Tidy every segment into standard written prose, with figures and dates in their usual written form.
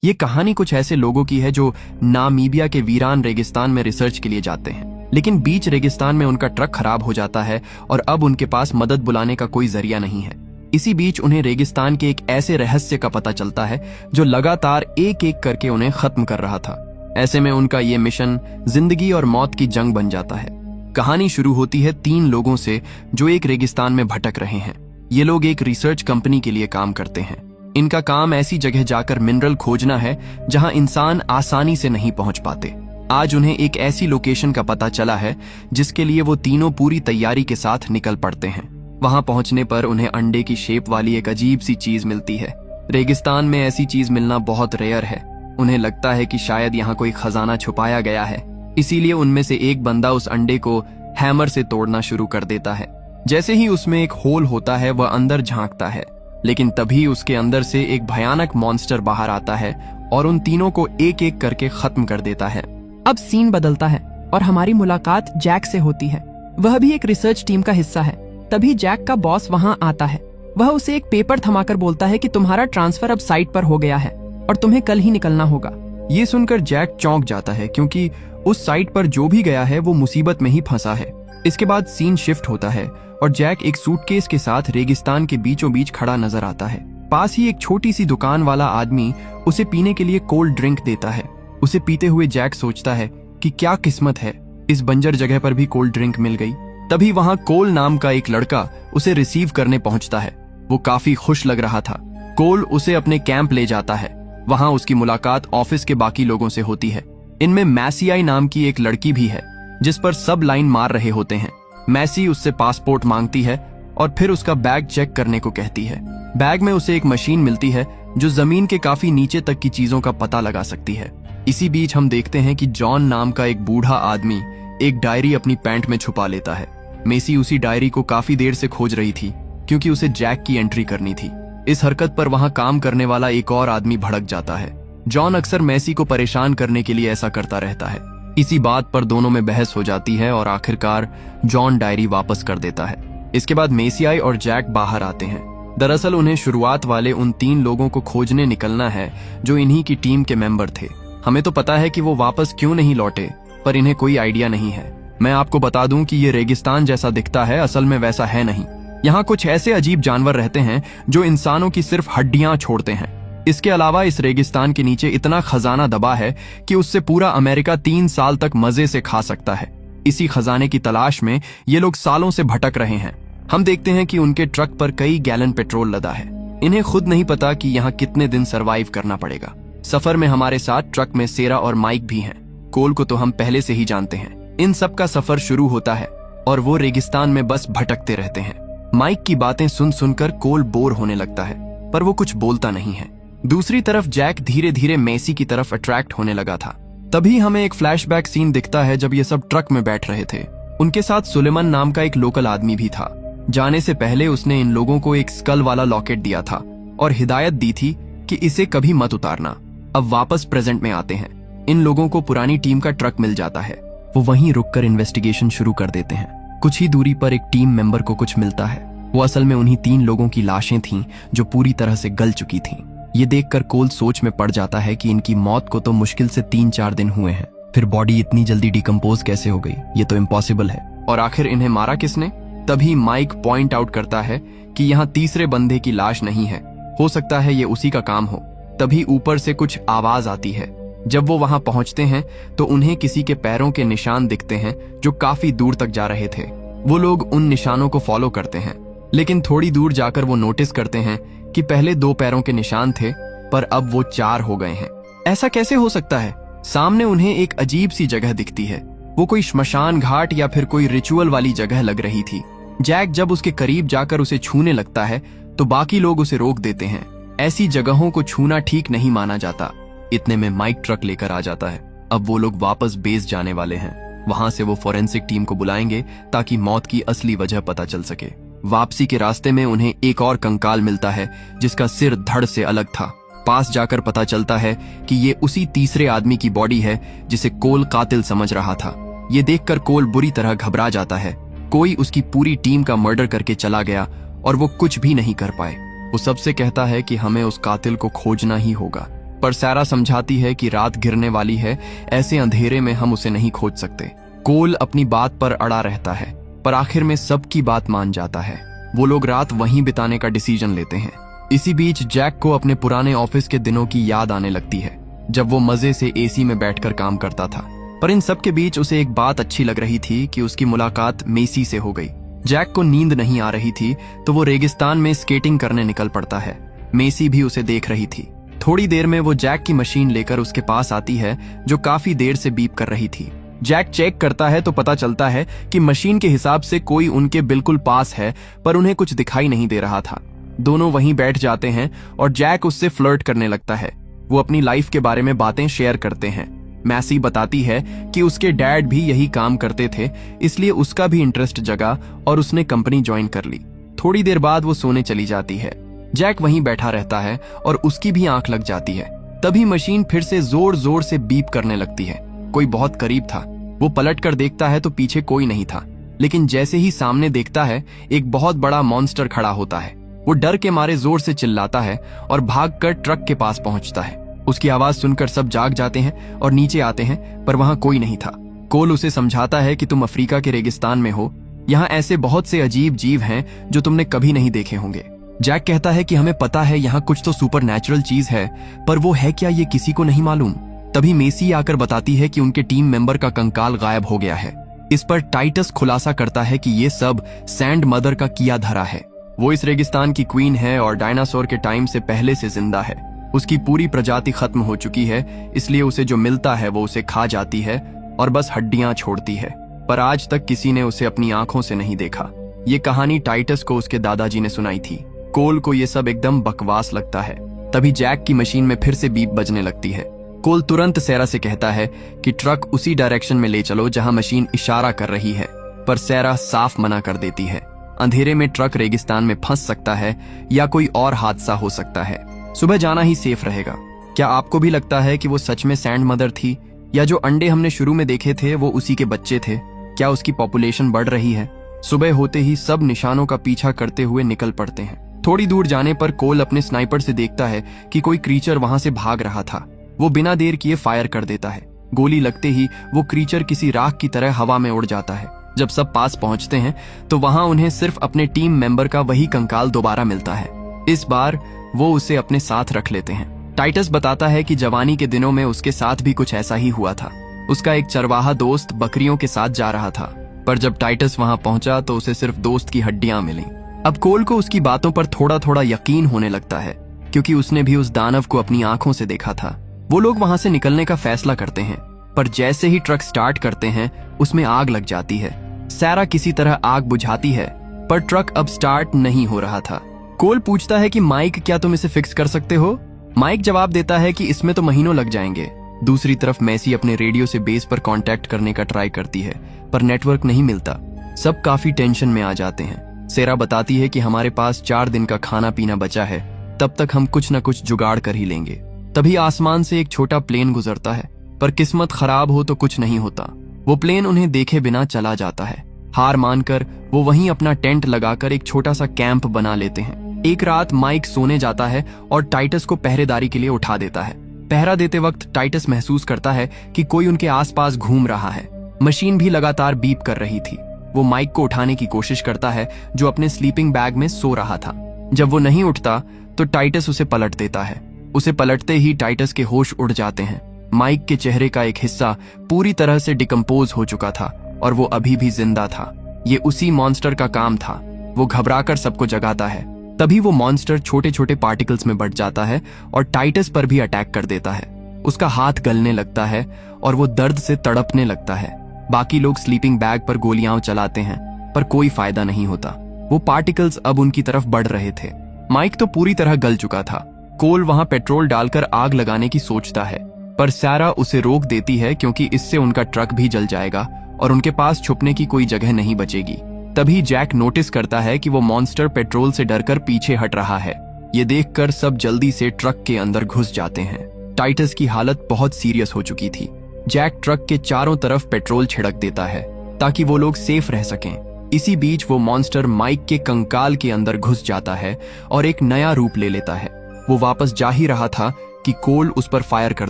ये कहानी कुछ ऐसे लोगों की है जो नामीबिया के वीरान रेगिस्तान में रिसर्च के लिए जाते हैं, लेकिन बीच रेगिस्तान में उनका ट्रक खराब हो जाता है और अब उनके पास मदद बुलाने का कोई जरिया नहीं है। इसी बीच उन्हें रेगिस्तान के एक ऐसे रहस्य का पता चलता है जो लगातार एक एक करके उन्हें खत्म कर रहा था। ऐसे में उनका ये मिशन जिंदगी और मौत की जंग बन जाता है। कहानी शुरू होती है 3 लोगों से जो एक रेगिस्तान में भटक रहे हैं। ये लोग एक रिसर्च कंपनी के लिए काम करते हैं। इनका काम ऐसी जगह जाकर मिनरल खोजना है जहां इंसान आसानी से नहीं पहुंच पाते। आज उन्हें एक ऐसी लोकेशन का पता चला है जिसके लिए वो तीनों पूरी तैयारी के साथ निकल पड़ते हैं। वहां पहुंचने पर उन्हें अंडे की शेप वाली एक अजीब सी चीज मिलती है। रेगिस्तान में ऐसी चीज मिलना बहुत रेयर है। उन्हें लगता है कि शायद यहाँ कोई खजाना छुपाया गया है, इसीलिए उनमें से एक बंदा उस अंडे को हैमर से तोड़ना शुरू कर देता है। जैसे ही उसमें एक होल होता है वह अंदर झांकता है, लेकिन तभी उसके अंदर से एक भयानक मॉन्स्टर बाहर आता है और उन तीनों को एक एक करके खत्म कर देता है। अब सीन बदलता है और हमारी मुलाकात जैक से होती है। वह भी एक रिसर्च टीम का हिस्सा है। तभी जैक का बॉस वहां आता है। वह उसे एक पेपर थमाकर बोलता है कि तुम्हारा ट्रांसफर अब साइट पर हो गया है और तुम्हें कल ही निकलना होगा। ये सुनकर जैक चौंक जाता है क्योंकि उस साइट पर जो भी गया है वो मुसीबत में ही फंसा है। इसके बाद सीन शिफ्ट होता है और जैक एक सूटकेस के साथ रेगिस्तान के बीचों बीच खड़ा नजर आता है। पास ही एक छोटी सी दुकान वाला आदमी उसे पीने के लिए कोल्ड ड्रिंक देता है। उसे पीते हुए जैक सोचता है कि क्या किस्मत है, इस बंजर जगह पर भी कोल्ड ड्रिंक मिल गई। तभी वहां कोल नाम का एक लड़का उसे रिसीव करने पहुंचता है। वो काफी खुश लग रहा था। कोल उसे अपने कैंप ले जाता है। वहां उसकी मुलाकात ऑफिस के बाकी लोगों से होती है। इनमें मैसियाई नाम की एक लड़की भी है जिस पर सब लाइन मार रहे होते हैं। मैसी उससे पासपोर्ट मांगती है और फिर उसका बैग चेक करने को कहती है। बैग में उसे एक मशीन मिलती है जो जमीन के काफी नीचे तक की चीजों का पता लगा सकती है। इसी बीच हम देखते हैं कि जॉन नाम का एक बूढ़ा आदमी एक डायरी अपनी पैंट में छुपा लेता है। मेसी उसी डायरी को काफी देर से खोज रही थी क्योंकि उसे जैक की एंट्री करनी थी। इस हरकत पर वहां काम करने वाला एक और आदमी भड़क जाता है। जॉन अक्सर मेसी को परेशान करने के लिए ऐसा करता रहता है। इसी बात पर दोनों में बहस हो जाती है और आखिरकार जॉन डायरी वापस कर देता है। इसके बाद मेसियाई और जैक बाहर आते हैं। दरअसल उन्हें शुरुआत वाले उन 3 लोगों को खोजने निकलना है जो इन्हीं की टीम के मेंबर थे। हमें तो पता है कि वो वापस क्यों नहीं लौटे, पर इन्हें कोई आइडिया नहीं है। मैं आपको बता दूं कि ये रेगिस्तान जैसा दिखता है, असल में वैसा है नहीं। यहाँ कुछ ऐसे अजीब जानवर रहते हैं जो इंसानों की सिर्फ हड्डियां छोड़ते हैं। इसके अलावा इस रेगिस्तान के नीचे इतना खजाना दबा है कि उससे पूरा अमेरिका 3 साल तक मजे से खा सकता है। इसी खजाने की तलाश में ये लोग सालों से भटक रहे हैं। हम देखते हैं कि उनके ट्रक पर कई गैलन पेट्रोल लदा है। इन्हें खुद नहीं पता कि यहाँ कितने दिन सरवाइव करना पड़ेगा। सफर में हमारे साथ ट्रक में सेरा और माइक भी हैं। कोल को तो हम पहले से ही जानते हैं। इन सब का सफर शुरू होता है और वो रेगिस्तान में बस भटकते रहते हैं। माइक की बातें सुन सुनकर कोल बोर होने लगता है, पर वो कुछ बोलता नहीं है। दूसरी तरफ जैक धीरे धीरे मेसी की तरफ अट्रैक्ट होने लगा था। तभी हमें एक फ्लैशबैक सीन दिखता है जब ये सब ट्रक में बैठ रहे थे। उनके साथ सुलेमान नाम का एक लोकल आदमी भी था। जाने से पहले उसने इन लोगों को एक स्कल वाला लॉकेट दिया था और हिदायत दी थी कि इसे कभी मत उतारना। अब वापस प्रेजेंट में आते हैं। इन लोगों को पुरानी टीम का ट्रक मिल जाता है। वो वहीं रुककर इन्वेस्टिगेशन शुरू कर देते हैं। कुछ ही दूरी पर एक टीम मेंबर को कुछ मिलता है। वो असल में उन्हीं 3 लोगों की लाशें थीं जो पूरी तरह से गल चुकी थीं। ये देखकर कोल सोच में पड़ जाता है कि इनकी मौत को तो मुश्किल से 3-4 दिन हुए हैं, फिर बॉडी इतनी जल्दी डिकम्पोज कैसे हो गई, ये तो इम्पॉसिबल है। और आखिर इन्हें मारा किसने? तभी माइक पॉइंट आउट करता है कि यहाँ तीसरे बंदे की लाश नहीं है, हो सकता है ये उसी का काम हो। तभी ऊपर से कुछ आवाज आती है। जब वो वहां पहुंचते हैं तो उन्हें किसी के पैरों के निशान दिखते हैं जो काफी दूर तक जा रहे थे। वो लोग उन निशानों को फॉलो करते हैं, लेकिन थोड़ी दूर जाकर वो नोटिस करते हैं कि पहले 2 पैरों के निशान थे पर अब वो 4 हो गए हैं। ऐसा कैसे हो सकता है? सामने उन्हें एक अजीब सी जगह दिखती है। वो कोई श्मशान घाट या फिर कोई रिचुअल वाली जगह लग रही थी। जैक जब उसके करीब जाकर उसे छूने लगता है तो बाकी लोग उसे रोक देते हैं। ऐसी जगहों को छूना ठीक नहीं माना जाता। इतने में माइक ट्रक लेकर आ जाता है। अब वो लोग वापस बेस जाने वाले हैं। वहां से वो फोरेंसिक टीम को बुलाएंगे ताकि मौत की असली वजह पता चल सके। वापसी के रास्ते में उन्हें एक और कंकाल मिलता है जिसका सिर धड़ से अलग था। पास जाकर पता चलता है कि ये उसी तीसरे आदमी की बॉडी है जिसे कोल कातिल समझ रहा था। ये देखकर कोल बुरी तरह घबरा जाता है। कोई उसकी पूरी टीम का मर्डर करके चला गया और वो कुछ भी नहीं कर पाए। वो सबसे कहता है कि हमें उस कातिल को खोजना ही होगा। पर सैरा समझाती है कि रात गिरने वाली है, ऐसे अंधेरे में हम उसे नहीं खोज सकते। कोल अपनी बात पर अड़ा रहता है, पर आखिर में सबकी बात मान जाता है। वो लोग रात वहीं बिताने का डिसीजन लेते हैं। इसी बीच जैक को अपने पुराने ऑफिस के दिनों की याद आने लगती है, जब वो मजे से एसी में बैठकर काम करता था। पर इन सब के बीच उसे एक बात अच्छी लग रही थी कि उसकी मुलाकात मेसी से हो गई। जैक को नींद नहीं आ रही थी तो वो रेगिस्तान में स्केटिंग करने निकल पड़ता है। मेसी भी उसे देख रही थी। थोड़ी देर में वो जैक की मशीन लेकर उसके पास आती है, जो काफी देर से बीप कर रही थी। जैक चेक करता है तो पता चलता है कि मशीन के हिसाब से कोई उनके बिल्कुल पास है, पर उन्हें कुछ दिखाई नहीं दे रहा था। दोनों वहीं बैठ जाते हैं और जैक उससे फ्लर्ट करने लगता है। वो अपनी लाइफ के बारे में बातें शेयर करते हैं। मैसी बताती है कि उसके डैड भी यही काम करते थे, इसलिए उसका भी इंटरेस्ट जगा और उसने कंपनी ज्वाइन कर ली। थोड़ी देर बाद वो सोने चली जाती है। जैक वहीं बैठा रहता है और उसकी भी आंख लग जाती है। तभी मशीन फिर से जोर जोर से बीप करने लगती है। कोई बहुत करीब था। वो पलट कर देखता है तो पीछे कोई नहीं था, लेकिन जैसे ही सामने देखता है, एक बहुत बड़ा मॉन्स्टर खड़ा होता है। वो डर के मारे जोर से चिल्लाता है और भागकर ट्रक के पास पहुंचता है। उसकी आवाज सुनकर सब जाग जाते हैं और नीचे आते हैं, पर वहां कोई नहीं था। कोल उसे समझाता है कि तुम अफ्रीका के रेगिस्तान में हो, यहाँ ऐसे बहुत से अजीब जीव हैं जो तुमने कभी नहीं देखे होंगे। जैक कहता है कि हमें पता है यहाँ कुछ तो सुपर नेचुरल चीज है, पर वो है क्या ये किसी को नहीं मालूम। तभी मेसी आकर बताती है कि उनके टीम मेंबर का कंकाल गायब हो गया है। इस पर टाइटस खुलासा करता है कि ये सब सैंड मदर का किया धरा है। वो इस रेगिस्तान की क्वीन है और डायनासोर के टाइम से पहले से जिंदा है। उसकी पूरी प्रजाति खत्म हो चुकी है, इसलिए उसे जो मिलता है वो उसे खा जाती है और बस हड्डियां छोड़ती है। पर आज तक किसी ने उसे अपनी आंखों से नहीं देखा। ये कहानी टाइटस को उसके दादाजी ने सुनाई थी। कोल को ये सब एकदम बकवास लगता है। तभी जैक की मशीन में फिर से बीप बजने लगती है। कोल तुरंत सैरा से कहता है कि ट्रक उसी डायरेक्शन में ले चलो जहां मशीन इशारा कर रही है, पर सैरा साफ मना कर देती है। अंधेरे में ट्रक रेगिस्तान में फंस सकता है या कोई और हादसा हो सकता है। सुबह जाना ही सेफ रहेगा। क्या आपको भी लगता है कि वो सच में सैंड मदर थी, या जो अंडे हमने शुरू में देखे थे वो उसी के बच्चे थे? क्या उसकी पॉपुलेशन बढ़ रही है? सुबह होते ही सब निशानों का पीछा करते हुए निकल पड़ते हैं। थोड़ी दूर जाने पर कोल अपने स्नाइपर से देखता है कि कोई क्रीचर वहां से भाग रहा था। वो बिना देर किए फायर कर देता है। गोली लगते ही वो क्रीचर किसी राख की तरह हवा में उड़ जाता है। जब सब पास पहुंचते हैं तो वहां उन्हें सिर्फ अपने टीम मेंबर का वही कंकाल दोबारा मिलता है। इस बार वो उसे अपने साथ रख लेते हैं। टाइटस बताता है कि जवानी के दिनों में उसके साथ भी कुछ ऐसा ही हुआ था। उसका एक चरवाहा दोस्त बकरियों के साथ जा रहा था, पर जब टाइटस वहां पहुंचा तो उसे सिर्फ दोस्त की हड्डियां मिली। अब कोल को उसकी बातों पर थोड़ा थोड़ा यकीन होने लगता है, क्योंकि उसने भी उस दानव को अपनी आंखों से देखा था। वो लोग वहां से निकलने का फैसला करते हैं, पर जैसे ही ट्रक स्टार्ट करते हैं उसमें आग लग जाती है। सैरा किसी तरह आग बुझाती है, पर ट्रक अब स्टार्ट नहीं हो रहा था। कोल पूछता है कि माइक, क्या तुम इसे फिक्स कर सकते हो? माइक जवाब देता है कि इसमें तो महीनों लग जाएंगे। दूसरी तरफ मैसी अपने रेडियो से बेस पर कांटेक्ट करने का ट्राई करती है, पर नेटवर्क नहीं मिलता। सब काफी टेंशन में आ जाते हैं। सैरा बताती है कि हमारे पास 4 दिन का खाना पीना बचा है, तब तक हम कुछ न कुछ जुगाड़ कर ही लेंगे। तभी आसमान से एक छोटा प्लेन गुजरता है, पर किस्मत खराब हो तो कुछ नहीं होता। वो प्लेन उन्हें देखे बिना चला जाता है। हार मानकर वो वहीं अपना टेंट लगाकर एक छोटा सा कैंप बना लेते हैं। एक रात माइक सोने जाता है और टाइटस को पहरेदारी के लिए उठा देता है। पहरा देते वक्त टाइटस महसूस करता है कि कोई उनके आसपास घूम रहा है। मशीन भी लगातार बीप कर रही थी। वो माइक को उठाने की कोशिश करता है, जो अपने स्लीपिंग बैग में सो रहा था। जब वो नहीं उठता तो टाइटस उसे पलट देता है। उसे पलटते ही टाइटस के होश उड़ जाते हैं। माइक के चेहरे का एक हिस्सा पूरी तरह से डिकम्पोज हो चुका था और वो अभी भी जिंदा था। ये उसी मॉन्स्टर का काम था। वो घबराकर सबको जगाता है। तभी वो मॉन्स्टर छोटे छोटे पार्टिकल्स में बढ़ जाता है और टाइटस पर भी अटैक कर देता है। उसका हाथ गलने लगता है और वो दर्द से तड़पने लगता है। बाकी लोग स्लीपिंग बैग पर गोलियां चलाते हैं, पर कोई फायदा नहीं होता। वो पार्टिकल्स अब उनकी तरफ बढ़ रहे थे। माइक तो पूरी तरह गल चुका था। कोल वहां पेट्रोल डालकर आग लगाने की सोचता है, पर सैरा उसे रोक देती है, क्योंकि इससे उनका ट्रक भी जल जाएगा और उनके पास छुपने की कोई जगह नहीं बचेगी। तभी जैक नोटिस करता है कि वो मॉन्स्टर पेट्रोल से डरकर पीछे हट रहा है। ये देखकर सब जल्दी से ट्रक के अंदर घुस जाते हैं। टाइटस की हालत बहुत सीरियस हो चुकी थी। जैक ट्रक के चारों तरफ पेट्रोल छिड़क देता है ताकि वो लोग सेफ रह सकें। इसी बीच वो मॉन्स्टर माइक के कंकाल के अंदर घुस जाता है और एक नया रूप ले लेता है। वो वापस जा ही रहा था कि कोल उस पर फायर कर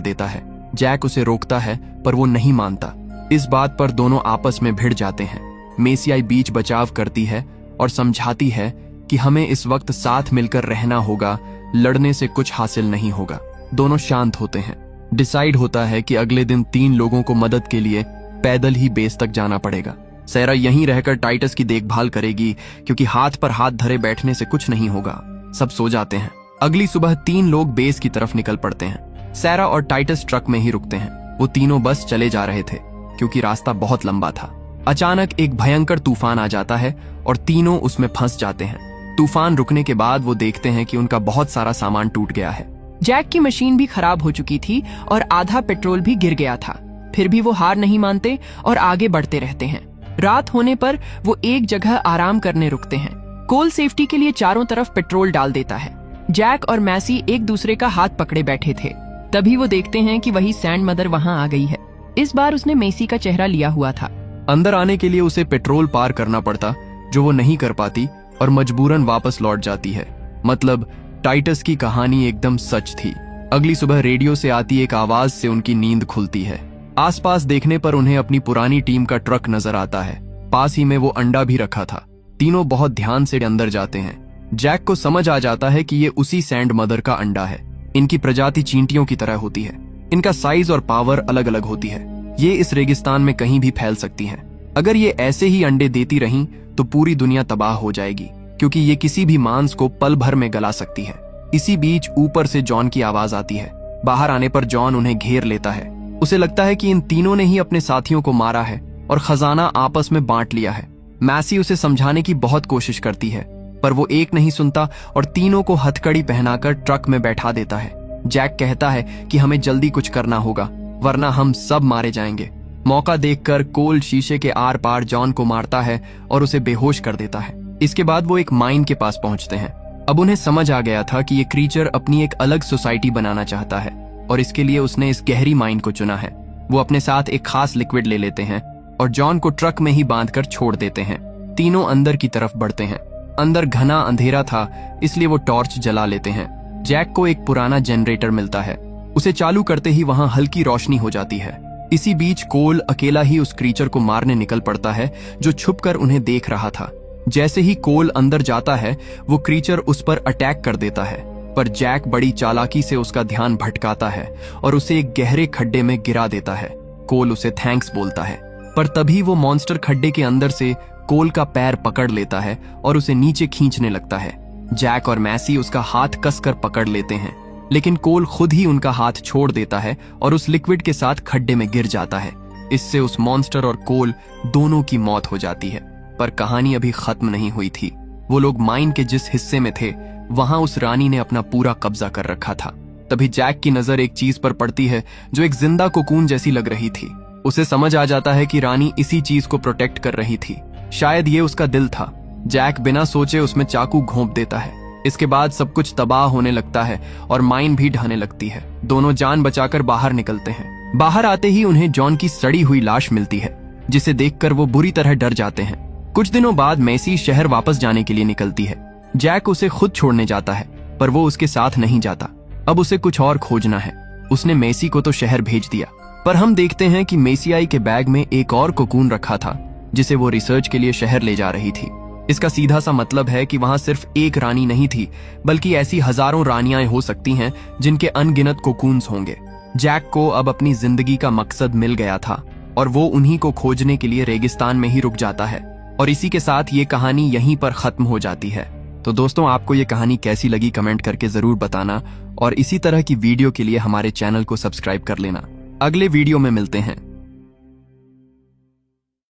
देता है। जैक उसे रोकता है पर वो नहीं मानता। इस बात पर दोनों आपस में भिड़ जाते हैं। मेसियाई बीच बचाव करती है और समझाती है कि हमें इस वक्त साथ मिलकर रहना होगा, लड़ने से कुछ हासिल नहीं होगा। दोनों शांत होते हैं। डिसाइड होता है कि अगले दिन 3 लोगों को मदद के लिए पैदल ही बेस तक जाना पड़ेगा। सैरा यहीं रहकर टाइटस की देखभाल करेगी क्योंकि हाथ पर हाथ धरे बैठने से कुछ नहीं होगा। सब सो जाते हैं। अगली सुबह 3 लोग बेस की तरफ निकल पड़ते हैं। सैरा और टाइटस ट्रक में ही रुकते हैं। वो तीनों बस चले जा रहे थे क्योंकि रास्ता बहुत लंबा था। अचानक एक भयंकर तूफान आ जाता है और तीनों उसमें फंस जाते हैं। तूफान रुकने के बाद वो देखते हैं कि उनका बहुत सारा सामान टूट गया है। जैक की मशीन भी खराब हो चुकी थी और आधा पेट्रोल भी गिर गया था। फिर भी वो हार नहीं मानते और आगे बढ़ते रहते हैं। रात होने पर वो एक जगह आराम करने रुकते हैं। कोल सेफ्टी के लिए चारों तरफ पेट्रोल डाल देता है। जैक और मैसी एक दूसरे का हाथ पकड़े बैठे थे। तभी वो देखते हैं कि वही सैंड मदर वहां आ गई है। इस बार उसने मेसी का चेहरा लिया हुआ था। अंदर आने के लिए उसे पेट्रोल पार करना पड़ता, जो वो नहीं कर पाती और मजबूरन वापस लौट जाती है। मतलब टाइटस की कहानी एकदम सच थी। अगली सुबह रेडियो से आती एक आवाज से उनकी नींद खुलती है। आसपास देखने पर उन्हें अपनी पुरानी टीम का ट्रक नजर आता है। पास ही में वो अंडा भी रखा था। तीनों बहुत ध्यान से अंदर जाते हैं। जैक को समझ आ जाता है कि ये उसी सैंड मदर का अंडा है। इनकी प्रजाति चींटियों की तरह होती है। इनका साइज और पावर अलग अलग होती है। ये इस रेगिस्तान में कहीं भी फैल सकती हैं। अगर ये ऐसे ही अंडे देती रहीं तो पूरी दुनिया तबाह हो जाएगी, क्योंकि ये किसी भी मांस को पल भर में गला सकती है। इसी बीच ऊपर से जॉन की आवाज आती है। बाहर आने पर जॉन उन्हें घेर लेता है। उसे लगता है कि इन तीनों ने ही अपने साथियों को मारा है और खजाना आपस में बांट लिया है। मैसी उसे समझाने की बहुत कोशिश करती है, पर वो एक नहीं सुनता और तीनों को हथकड़ी पहनाकर ट्रक में बैठा देता है। जैक कहता है कि हमें जल्दी कुछ करना होगा, वरना हम सब मारे जाएंगे। मौका देखकर कोल शीशे के आर पार जॉन को मारता है और उसे बेहोश कर देता है। इसके बाद वो एक माइन के पास पहुंचते हैं। अब उन्हें समझ आ गया था कि ये क्रीचर अपनी एक अलग सोसाइटी बनाना चाहता है और इसके लिए उसने इस गहरी माइन को चुना है। वो अपने साथ एक खास लिक्विड ले लेते हैं और जॉन को ट्रक में ही बांधकर छोड़ देते हैं। तीनों अंदर की तरफ बढ़ते हैं। अंदर घना अंधेरा था, इसलिए वो टॉर्च जला लेते हैं। जैक को एक पुराना जनरेटर मिलता है। उसे चालू करते ही वहां हल्की रोशनी हो जाती है। इसी बीच कोल अकेला ही उस क्रीचर को मारने निकल पड़ता है जो छुपकर उन्हें देख रहा था। जैसे ही कोल अंदर जाता है वो क्रीचर उस पर अटैक कर देता है, पर जैक बड़ी चालाकी से उसका ध्यान भटकाता है और उसे एक गहरे खड्डे में गिरा देता है। कोल उसे थैंक्स बोलता है, पर तभी वो मॉन्स्टर खड्डे के अंदर से कोल का पैर पकड़ लेता है और उसे नीचे खींचने लगता है। जैक और मैसी उसका हाथ कसकर पकड़ लेते हैं, लेकिन कोल खुद ही उनका हाथ छोड़ देता है और उस लिक्विड के साथ खड्डे में गिर जाता है। इससे उस मॉन्स्टर और कोल दोनों की मौत हो जाती है। पर कहानी अभी खत्म नहीं हुई थी। वो लोग माइन के जिस हिस्से में थे वहां उस रानी ने अपना पूरा कब्जा कर रखा था। तभी जैक की नजर एक चीज पर पड़ती है जो एक जिंदा कोकून जैसी लग रही थी। उसे समझ आ जाता है कि रानी इसी चीज को प्रोटेक्ट कर रही थी। शायद ये उसका दिल था। जैक बिना सोचे उसमें चाकू घोंप देता है। इसके बाद सब कुछ तबाह होने लगता है और माइन भी ढहने लगती है। दोनों जान बचाकर बाहर निकलते हैं। बाहर आते ही उन्हें जॉन की सड़ी हुई लाश मिलती है, जिसे देखकर वो बुरी तरह डर जाते हैं। कुछ दिनों बाद मैसी शहर वापस जाने के लिए निकलती है। जैक उसे खुद छोड़ने जाता है, पर वो उसके साथ नहीं जाता। अब उसे कुछ और खोजना है। उसने मैसी को तो शहर भेज दिया, पर हम देखते हैं कि मेसियाई के बैग में एक और कोकून रखा था, जिसे वो रिसर्च के लिए शहर ले जा रही थी। इसका सीधा सा मतलब है कि वहां सिर्फ एक रानी नहीं थी, बल्कि ऐसी हजारों रानियां हो सकती हैं जिनके अनगिनत कोकून्स होंगे। जैक को अब अपनी जिंदगी का मकसद मिल गया था और वो उन्हीं को खोजने के लिए रेगिस्तान में ही रुक जाता है। और इसी के साथ ये कहानी यहीं पर खत्म हो जाती है। तो दोस्तों, आपको ये कहानी कैसी लगी कमेंट करके जरूर बताना और इसी तरह की वीडियो के लिए हमारे चैनल को सब्सक्राइब कर लेना। अगले वीडियो में मिलते हैं।